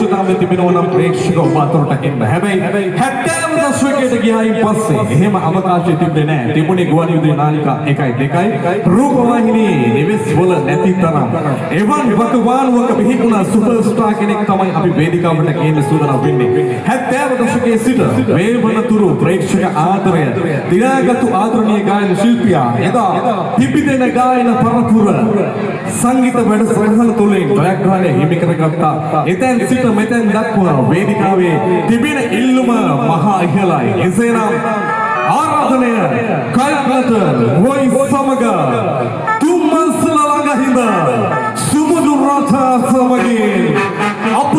යොසුනාමේ තිබෙනවා නම් ප්‍රේක්ෂක ඔබ අතරට එන්න. හැබැයි 70 දශකයට ගියායින් පස්සේ එහෙම අවකාශය තිබුණේ නැහැ. තිබුණේ ගුවන්විදුලි නාලිකා 1යි 2යි රූපවාහිනී නිවෙස් වල නැති තරම්. එවන් වකවානුවක පිහිටුණ සුපර් ස්ටාර් කෙනෙක් තමයි අපි වේදිකාවට ගේන්න සූදානම් වෙන්නේ. 70 දශකයේ සිට මේ වනතුරු ප්‍රේක්ෂක ආදරය දිනාගත්තු ආදරණීය ගායන ශිල්පියා එදා පිපිදෙන ගායන පරපුර සංගීත වැඩසටහන තුලින් ජයග්‍රහණය හිමි කරගත්තා. එතෙන් සිට මෙතෙන් දක්වා වේදිකාවේ තිබෙන ඉල්ලුම මහා ඉහළයි. එසේනම් ආරාධනය කල්පත වොයි සමග තුම්මස්ල ළඟ හිඳ සුමුදු රථ සමගින් අප